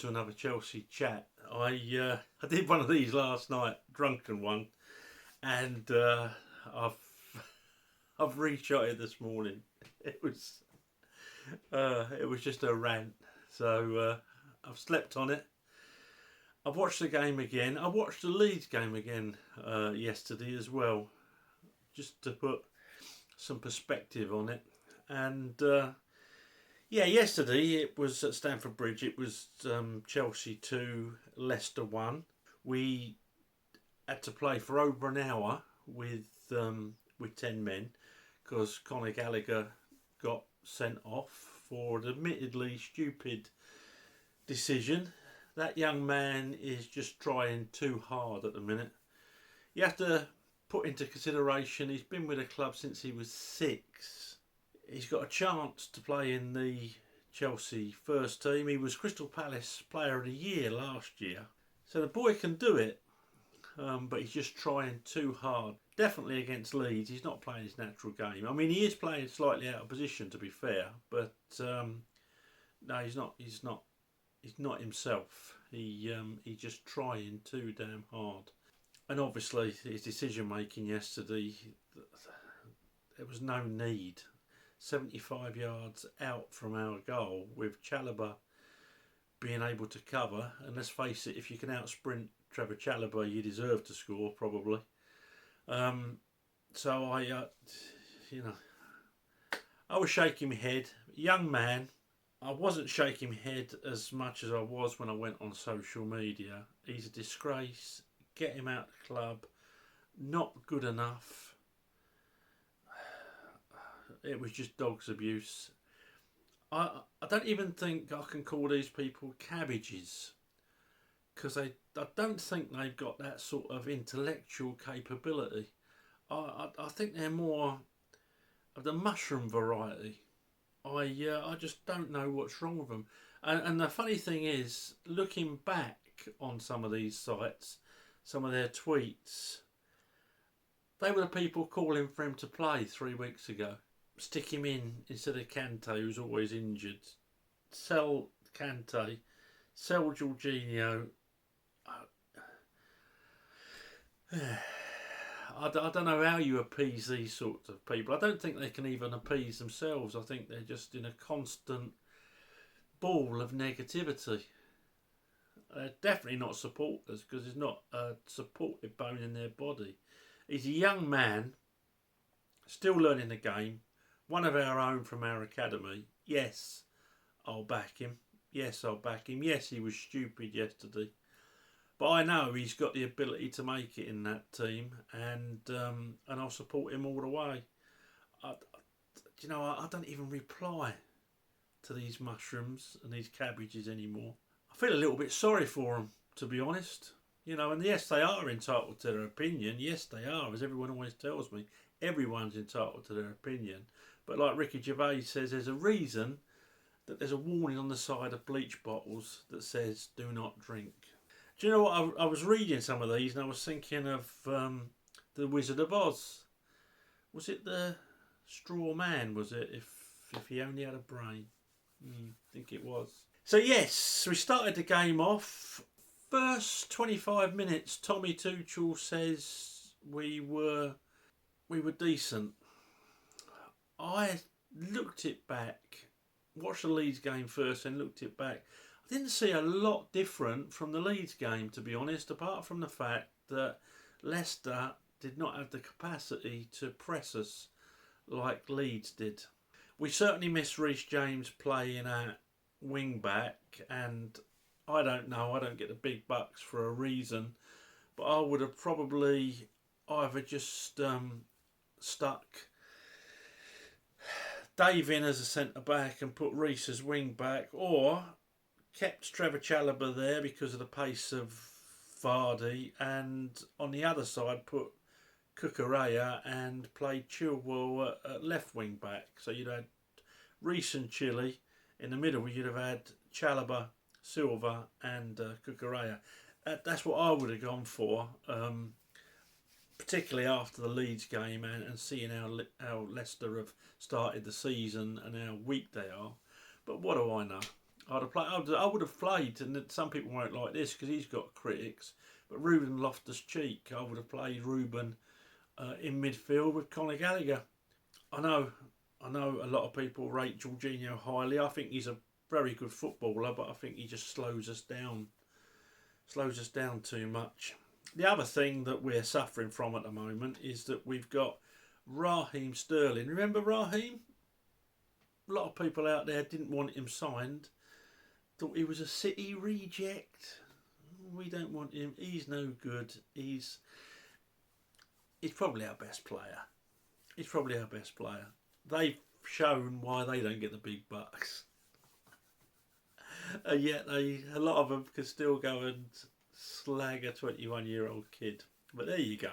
to another Chelsea chat. I did one of these last night, drunken one, and I've I've reshot it this morning. It was just a rant. So I've slept on it. I've watched the game again. I watched the Leeds game again yesterday as well, just to put some perspective on it. And yesterday it was at Stamford Bridge. It was Chelsea 2, Leicester 1. We had to play for over an hour with 10 men because Conor Gallagher got sent off for an admittedly stupid decision. That young man is just trying too hard at the minute. You have to put into consideration he's been with the club since he was 6. He's got a chance to play in the Chelsea first team. He was Crystal Palace Player of the Year last year. So the boy can do it, but he's just trying too hard. Definitely against Leeds, he's not playing his natural game. I mean, he is playing slightly out of position, to be fair, but no, he's not. He's not himself. He's just trying too damn hard. And obviously, his decision making yesterday, there was no need. 75 yards out from our goal with Chalobah being able to cover. And let's face it, if you can out-sprint Trevor Chalobah, you deserve to score, probably. So I was shaking my head. Young man. I wasn't shaking my head as much as I was when I went on social media. He's a disgrace. Get him out of the club. Not good enough. It was just dog's abuse. I don't even think I can call these people cabbages, because I don't think they've got that sort of intellectual capability. I think they're more of the mushroom variety. I just don't know what's wrong with them. And the funny thing is, looking back on some of these sites, some of their tweets, they were the people calling for him to play 3 weeks ago. Stick him in instead of Kante, who's always injured. Sell Kante. Sell Jorginho. I don't know how you appease these sorts of people. I don't think they can even appease themselves. I think they're just in a constant ball of negativity. They're definitely not supporters, because there's not a supportive bone in their body. He's a young man, still learning the game, one of our own from our academy. Yes, I'll back him. Yes, I'll back him. Yes, he was stupid yesterday. But I know he's got the ability to make it in that team, and I'll support him all the way. I don't even reply to these mushrooms and these cabbages anymore. I feel a little bit sorry for them, to be honest. And yes, they are entitled to their opinion. Yes, they are, as everyone always tells me. Everyone's entitled to their opinion. But like Ricky Gervais says, there's a reason that there's a warning on the side of bleach bottles that says, do not drink. Do you know what? I was reading some of these and I was thinking of the Wizard of Oz. Was it the Straw Man? Was it? If he only had a brain. I think it was. So yes, we started the game off. First 25 minutes, Tommy Tuchel says we were decent. I looked it back, watched the Leeds game first and looked it back. I didn't see a lot different from the Leeds game, to be honest, apart from the fact that Leicester did not have the capacity to press us like Leeds did. We certainly missed Reece James playing at wing back, and I don't know, I don't get the big bucks for a reason, but I would have probably either just stuck Dave in as a centre back and put Reece as wing back, or kept Trevor Chalobah there because of the pace of Vardy, and on the other side put Cucurella and played Chilwell at left wing back. So you'd had Reece and Chile. In the middle you'd have had Chalobah, Silva and Cucurella. That's what I would have gone for, particularly after the Leeds game and seeing how Leicester have started the season and how weak they are. But what do I know? I would have played, and some people won't like this because he's got critics. But Ruben Loftus-Cheek, I would have played Ruben in midfield with Conor Gallagher. I know, I know a lot of people rate Jorginho highly. I think he's a very good footballer, but I think he just slows us down too much. The other thing that we're suffering from at the moment is that we've got Raheem Sterling. Remember Raheem? A lot of people out there didn't want him signed. Thought he was a City reject. We don't want him. He's no good. He's probably our best player. He's probably our best player. They've shown why they don't get the big bucks. And yet a lot of them can still go and slag a 21-year-old kid. But there you go.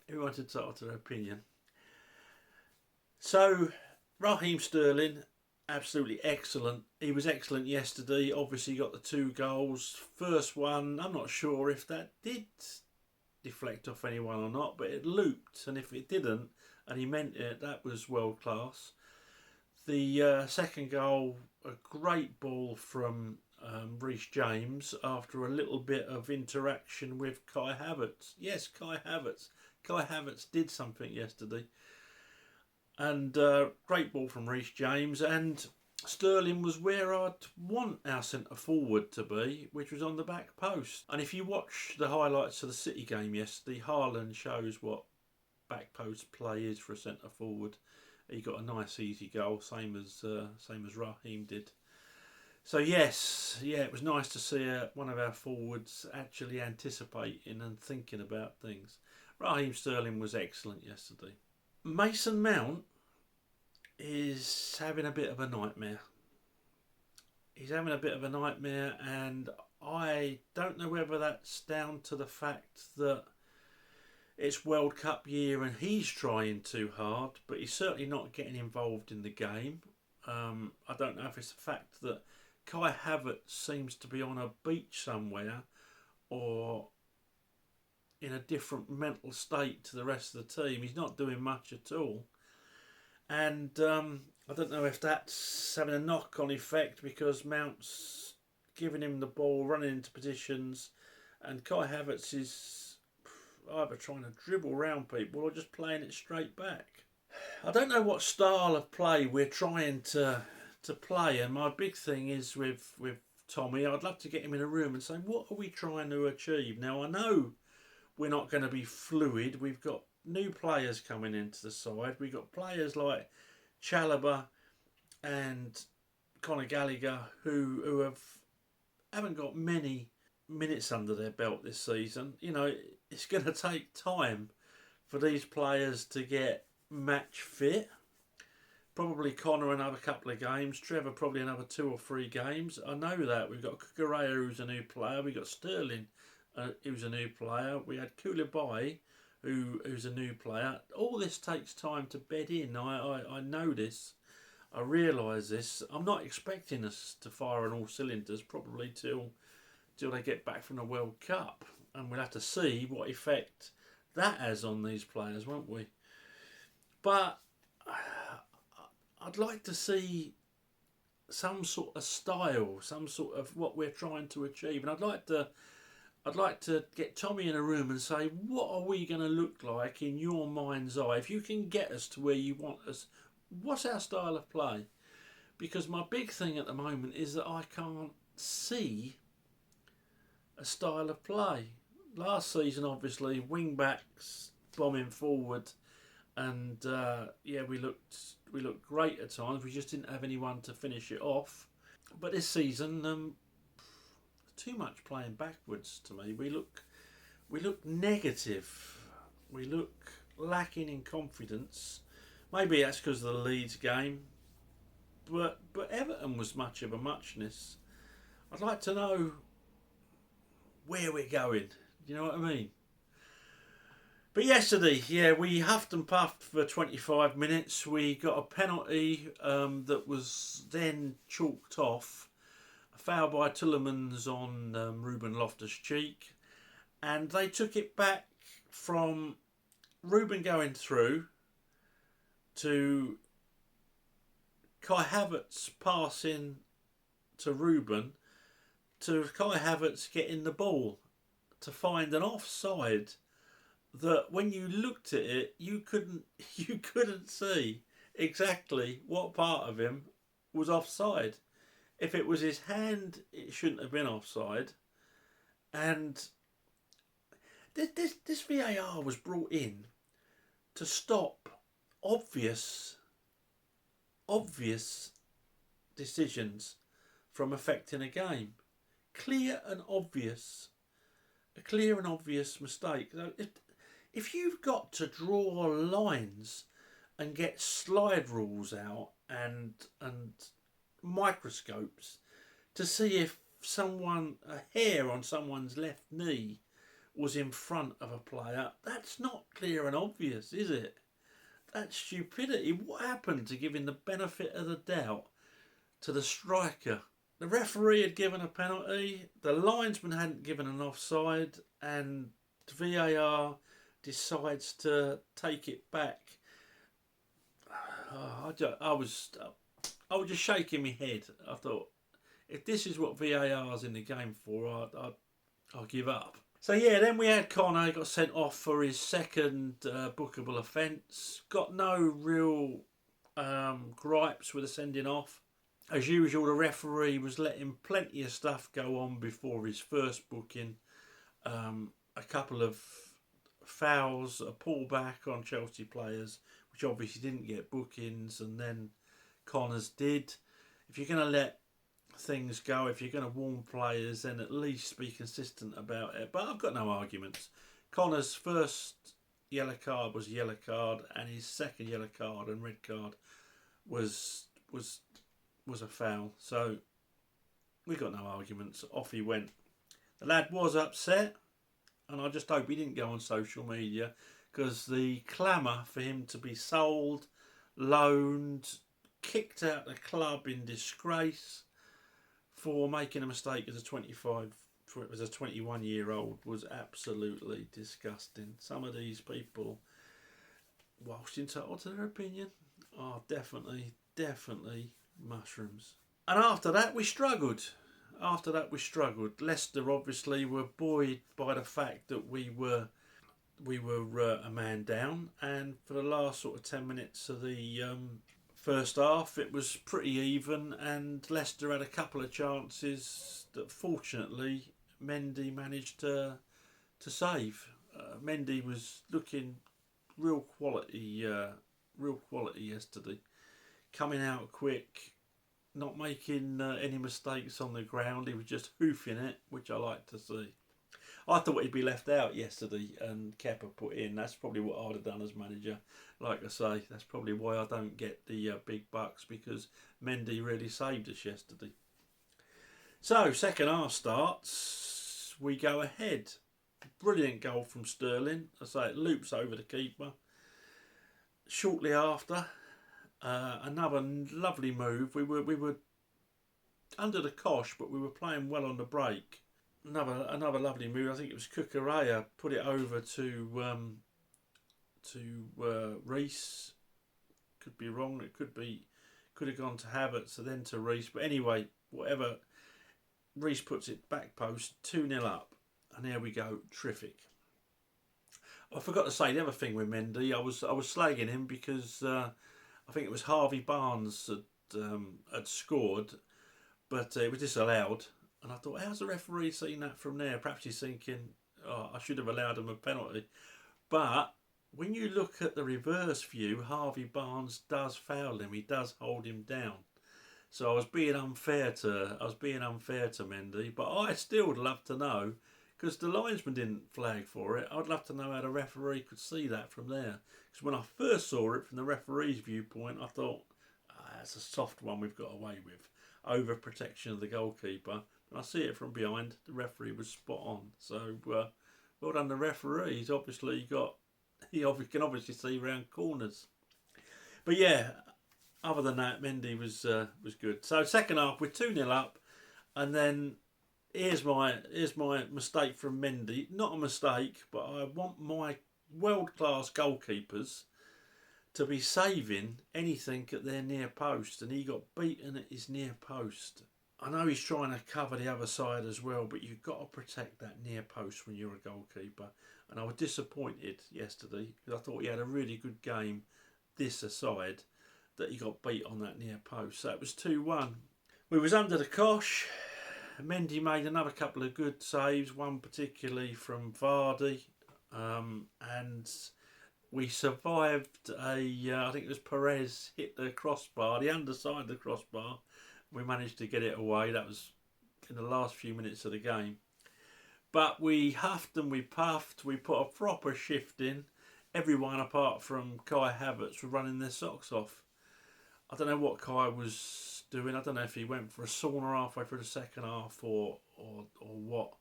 Everyone's entitled to their opinion. So, Raheem Sterling, absolutely excellent. He was excellent yesterday. Obviously got the 2 goals. First one, I'm not sure if that did deflect off anyone or not, but it looped, and if it didn't and he meant it, that was world class. The second goal, a great ball from Reece James after a little bit of interaction with Kai Havertz. Yes, Kai Havertz. Kai Havertz did something yesterday. And great ball from Reece James. And Sterling was where I'd want our centre forward to be, which was on the back post. And if you watch the highlights of the City game yesterday, Haaland shows what back post play is for a centre forward. He got a nice easy goal, same as Raheem did. So yes, it was nice to see one of our forwards actually anticipating and thinking about things. Raheem Sterling was excellent yesterday. Mason Mount is having a bit of a nightmare. He's having a bit of a nightmare, and I don't know whether that's down to the fact that it's World Cup year and he's trying too hard, but he's certainly not getting involved in the game. I don't know if it's the fact that Kai Havertz seems to be on a beach somewhere or in a different mental state to the rest of the team. He's not doing much at all. And I don't know if that's having a knock-on effect because Mount's giving him the ball, running into positions, and Kai Havertz is either trying to dribble around people or just playing it straight back. I don't know what style of play we're trying to play, and my big thing is with Tommy, I'd love to get him in a room and say, what are we trying to achieve? Now, I know we're not going to be fluid. We've got new players coming into the side. We've got players like Chalobah and Conor Gallagher who haven't got many minutes under their belt this season. You know, it's going to take time for these players to get match fit. Probably Connor another couple of games. Trevor probably another 2 or 3 games. I know that. We've got Kukurea, who's a new player. We've got Sterling, who's a new player. We had Koulibaly, who's a new player. All this takes time to bed in. I know this. I realise this. I'm not expecting us to fire on all cylinders probably till they get back from the World Cup. And we'll have to see what effect that has on these players, won't we? But I'd like to see some sort of style, some sort of what we're trying to achieve. And I'd like to get Tommy in a room and say, what are we going to look like in your mind's eye? If you can get us to where you want us, what's our style of play? Because my big thing at the moment is that I can't see a style of play. Last season, obviously, wing backs bombing forward, and we looked great at times. We just didn't have anyone to finish it off. But this season, too much playing backwards to me. We look negative. We look lacking in confidence. Maybe that's because of the Leeds game. But Everton was much of a muchness. I'd like to know where we're going. Do you know what I mean? But yesterday, we huffed and puffed for 25 minutes. We got a penalty that was then chalked off. A foul by Tielemans on Ruben Loftus-Cheek. And they took it back from Ruben going through to Kai Havertz passing to Ruben to Kai Havertz getting the ball to find an offside that when you looked at it you couldn't see exactly what part of him was offside. If it was his hand, it shouldn't have been offside. And this VAR was brought in to stop obvious decisions from affecting a game. A clear and obvious mistake. If you've got to draw lines and get slide rules out and microscopes to see if a hair on someone's left knee was in front of a player, that's not clear and obvious, is it? That's stupidity. What happened to giving the benefit of the doubt to the striker? The referee had given a penalty, the linesman hadn't given an offside, and VAR decides to take it back. I was just shaking my head. I thought, if this is what VAR's in the game for, I'll give up. So yeah, then we had Conor. He got sent off for his second bookable offence. Got no real gripes with the sending off. As usual, the referee was letting plenty of stuff go on before his first booking. A couple of fouls, a pullback on Chelsea players, which obviously didn't get bookings, and then Conor's did. If you're going to let things go, if you're going to warn players, then at least be consistent about it. But I've got no arguments. Conor's first yellow card was a yellow card, and his second yellow card and red card was a foul. So we got no arguments. Off he went. The lad was upset, and I just hope he didn't go on social media, because the clamour for him to be sold, loaned, kicked out the club in disgrace for making a mistake as a 21-year-old was absolutely disgusting. Some of these people, whilst entitled to their opinion, are definitely mushrooms. And after that we struggled. Leicester obviously were buoyed by the fact that we were a man down, and for the last sort of 10 minutes of the first half it was pretty even, and Leicester had a couple of chances that fortunately Mendy managed to save. Mendy was looking real quality yesterday, coming out quick, not making any mistakes on the ground. He was just hoofing it, which I like to see. I thought he'd be left out yesterday and Kepa put in. That's probably what I'd have done as manager. Like I say, that's probably why I don't get the big bucks, because Mendy really saved us yesterday. So, second half starts. We go ahead. Brilliant goal from Sterling. I say it loops over the keeper. Shortly after, another lovely move. We were under the cosh, but we were playing well on the break. Another lovely move. I think it was Cucurella put it over to Reece. Could be wrong. It could have gone to Havertz, so then to Reece. But anyway, whatever. Reece puts it back post, 2-0 up, and there we go. Terrific. I forgot to say the other thing with Mendy. I was slagging him because I think it was Harvey Barnes had scored, but it was disallowed. And I thought, how's the referee seen that from there? Perhaps he's thinking, oh, I should have allowed him a penalty. But when you look at the reverse view, Harvey Barnes does foul him. He does hold him down. So I was being unfair to Mendy. But I still would love to know, because the linesman didn't flag for it. I'd love to know how the referee could see that from there. Because when I first saw it from the referee's viewpoint, I thought, that's a soft one we've got away with. Over protection of the goalkeeper. When I see it from behind, the referee was spot on. So well done the referee. He can obviously see round corners. But yeah, other than that, Mendy was good. So second half, we're 2-0 up, and then here's my mistake from Mendy. Not a mistake, but I want my world-class goalkeepers to be saving anything at their near post, and he got beaten at his near post. I know he's trying to cover the other side as well, but you've got to protect that near post when you're a goalkeeper. And I was disappointed yesterday because I thought he had a really good game this aside that he got beat on that near post. So it was 2-1. We was under the cosh. Mendy made another couple of good saves, one particularly from Vardy. And we survived I think it was Perez hit the crossbar, the underside of the crossbar. We managed to get it away. That was in the last few minutes of the game. But we huffed and we puffed. We put a proper shift in. Everyone apart from Kai Havertz were running their socks off. I don't know what Kai was doing. I don't know if he went for a sauna halfway through the second half or what.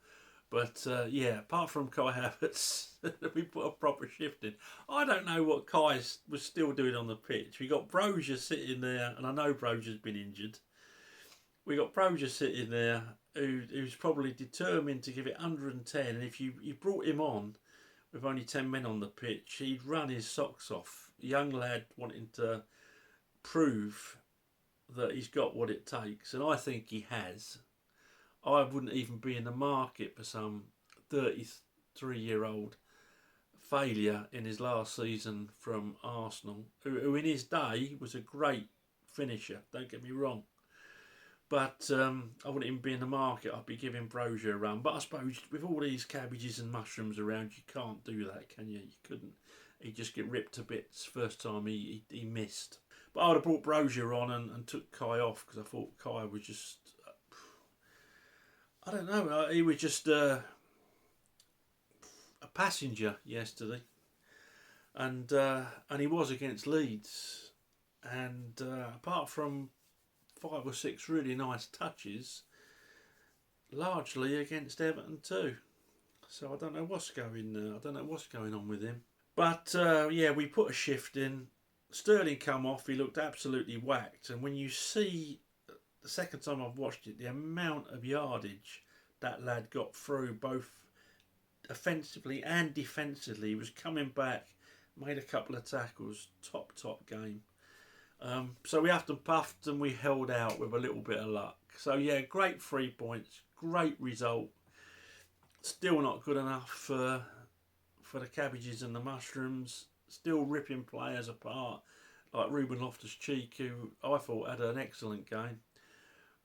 But yeah, apart from Kai Havertz, we put a proper shift in. I don't know what Kai was still doing on the pitch. We got Brozier sitting there, and I know Brozier's been injured. We got Brozier sitting there, who's probably determined to give it 110. And if you brought him on with only 10 men on the pitch, he'd run his socks off. A young lad wanting to prove that he's got what it takes, and I think he has. I wouldn't even be in the market for some 33-year-old failure in his last season from Arsenal, who in his day was a great finisher, don't get me wrong. But I wouldn't even be in the market. I'd be giving Brozier a run. But I suppose with all these cabbages and mushrooms around, you can't do that, can you? You couldn't. He'd just get ripped to bits first time he missed. But I would have brought Brozier on and took Kai off because I thought Kai was just... I don't know. He was just a passenger yesterday. And he was against Leeds. And apart from 5 or 6 really nice touches, largely against Everton too. So I don't know what's going on with him. But yeah, we put a shift in. Sterling come off. He looked absolutely whacked. And when you see the second time I've watched it, the amount of yardage that lad got through, both offensively and defensively, he was coming back, made a couple of tackles, top game. So we huffed and puffed and we held out with a little bit of luck. So yeah, great 3 points, great result. Still not good enough for the cabbages and the mushrooms. Still ripping players apart, like Ruben Loftus-Cheek, who I thought had an excellent game.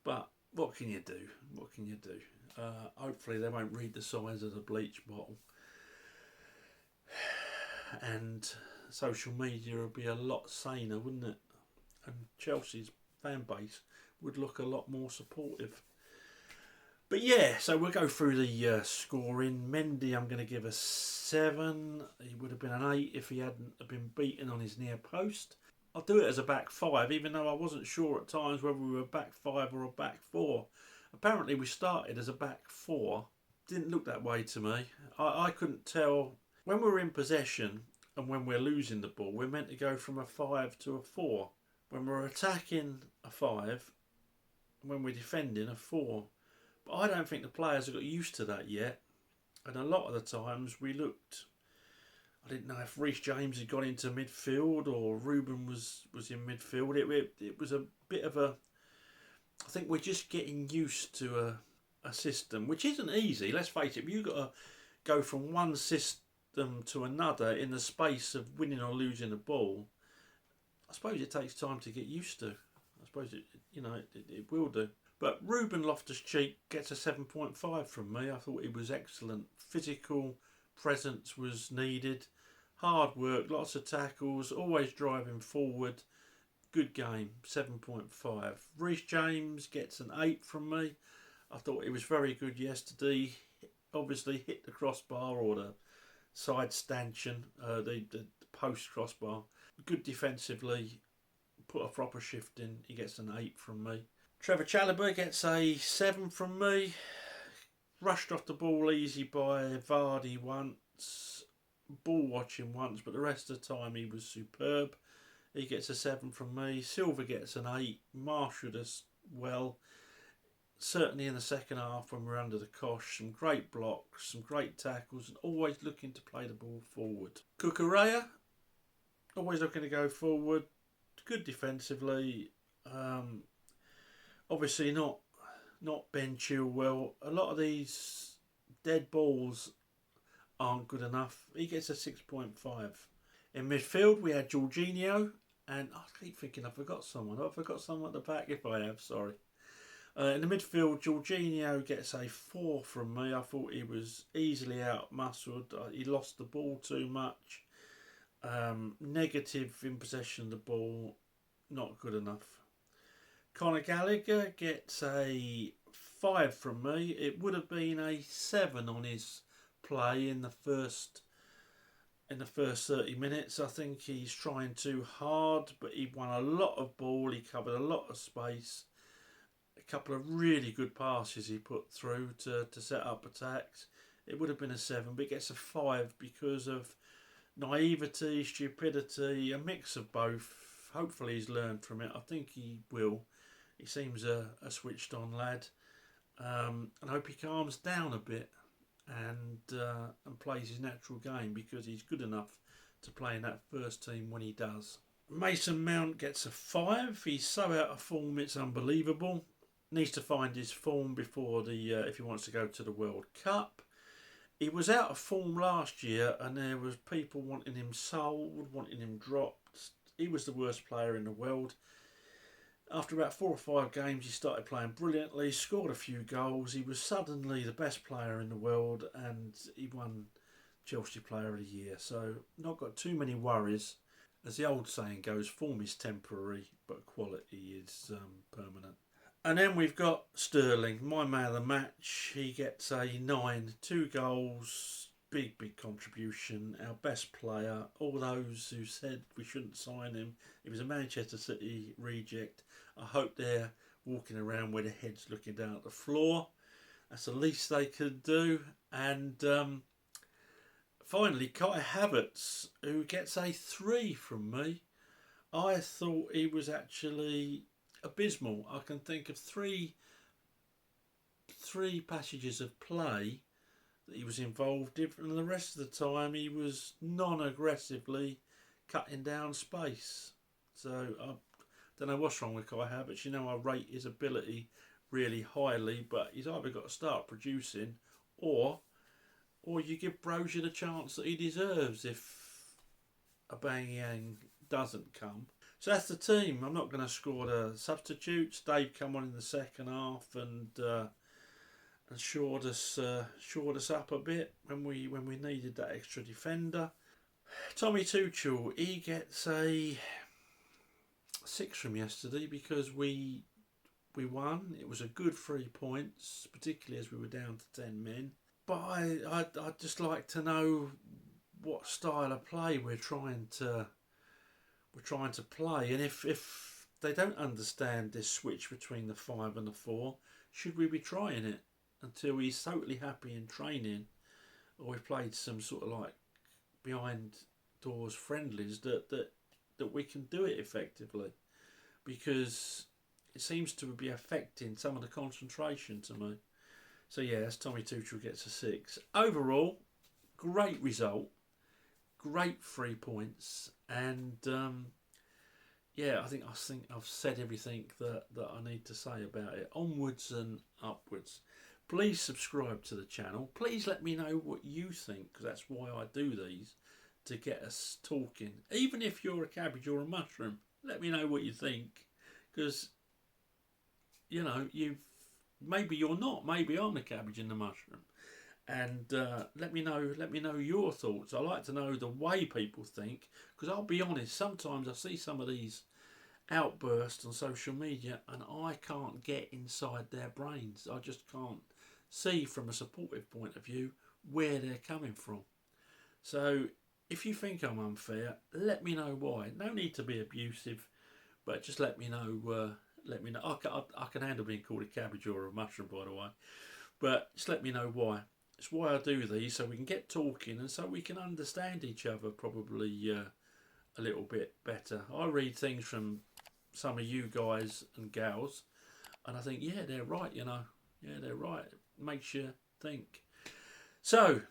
But what can you do? What can you do? Hopefully they won't read the size of the bleach bottle. And social media would be a lot saner, wouldn't it? And Chelsea's fan base would look a lot more supportive. But yeah, so we'll go through the scoring. Mendy, I'm going to give a 7. He would have been an 8 if he hadn't been beaten on his near post. I'll do it as a back 5, even though I wasn't sure at times whether we were a back 5 or a back 4. Apparently we started as a back 4. Didn't look that way to me. I couldn't tell. When we're in possession and when we're losing the ball, we're meant to go from a 5 to a 4. When we're attacking, a 5. When we're defending, a 4. But I don't think the players have got used to that yet. And a lot of the times we looked... I didn't know if Reece James had got into midfield or Ruben was in midfield. It was a bit of a... I think we're just getting used to a system, which isn't easy. Let's face it, you've got to go from one system to another in the space of winning or losing the ball. I suppose it takes time to get used to. I suppose it will do. But Ruben Loftus-Cheek gets a 7.5 from me. I thought he was excellent. Physical presence was needed. Hard work, lots of tackles, always driving forward. Good game, 7.5. Reece James gets an 8 from me. I thought he was very good yesterday. Obviously hit the crossbar or the side stanchion, the post crossbar. Good defensively, put a proper shift in. He gets an 8 from me. Trevor Chalobah gets a 7 from me. Rushed off the ball easy by Vardy once. Ball watching once, but the rest of the time he was superb. He gets a 7 from me. Silva gets an 8. Marshalled us well. Certainly in the second half when we're under the cosh. Some great blocks, some great tackles, and always looking to play the ball forward. Cucurella, always looking to go forward. Good defensively. Obviously not not Ben Chilwell. A lot of these dead balls aren't good enough. He gets a 6.5. In midfield, we had Jorginho, and I keep thinking I forgot someone. I forgot someone at the back. If I have, sorry. In the midfield, Jorginho gets a 4 from me. I thought he was easily out-muscled. He lost the ball too much. Negative in possession of the ball. Not good enough. Conor Gallagher gets a 5 from me. It would have been a 7 on his play in the first 30 minutes. I think he's trying too hard, but he won a lot of ball. He covered a lot of space. A couple of really good passes he put through to set up attacks. It would have been a 7, but he gets a 5 because of naivety, stupidity, a mix of both. Hopefully he's learned from it. I think he will. He seems a switched on lad. And I hope he calms down a bit and plays his natural game, because he's good enough to play in that first team when he does. Mason Mount gets a 5. He's so out of form, it's unbelievable. Needs to find his form before if he wants to go to the World Cup. He was out of form last year, and there was people wanting him sold, wanting him dropped. He was the worst player in the world. After about 4 or 5 games, he started playing brilliantly, scored a few goals. He was suddenly the best player in the world, and he won Chelsea Player of the Year. So not got too many worries. As the old saying goes, form is temporary, but quality is permanent. And then we've got Sterling, my man of the match. He gets a 9, 2 goals, big contribution, our best player. All those who said we shouldn't sign him, he was a Manchester City reject. I hope they're walking around with their heads looking down at the floor. That's the least they could do. And finally, Kai Havertz, who gets a 3 from me. I thought he was actually abysmal. I can think of three passages of play that he was involved in, and the rest of the time he was non-aggressively cutting down space. So I don't know what's wrong with Kai Havertz. You know, I rate his ability really highly, but he's either got to start producing, or you give Brozier the chance that he deserves if Aubameyang doesn't come. So that's the team. I'm not going to score the substitutes. Dave come on in the second half and shored us up a bit when we needed that extra defender. Tommy Tuchel, he gets a 6 from yesterday because we won. It was a good 3 points, particularly as we were down to 10 men. But I'd just like to know what style of play we're trying to play, and if they don't understand this switch between the 5 and the 4, should we be trying it until he's totally happy in training, or we've played some sort of like behind doors friendlies that we can do it effectively, because it seems to be affecting some of the concentration to me. So yes, Tommy Tuchel gets a 6. Overall, great result, great 3 points, and I think I've said everything that I need to say about it. Onwards and upwards. Please subscribe to the channel. Please let me know what you think, because that's why I do these, to get us talking. Even if you're a cabbage or a mushroom, let me know what you think, because you know, maybe you're not. Maybe I'm the cabbage and the mushroom. And let me know your thoughts. I like to know the way people think, because I'll be honest, sometimes I see some of these outbursts on social media and I can't get inside their brains. I just can't see from a supportive point of view where they're coming from. So if you think I'm unfair, let me know why. No need to be abusive, but just let me know. I can handle being called a cabbage or a mushroom, by the way, but just let me know why. It's why I do these, so we can get talking and so we can understand each other probably a little bit better. I read things from some of you guys and gals and I think, yeah, they're right, you know. Yeah, they're right. It makes you think. So,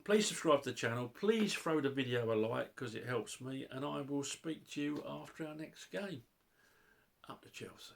please subscribe to the channel. Please throw the video a like because it helps me, and I will speak to you after our next game. Up to Chelsea.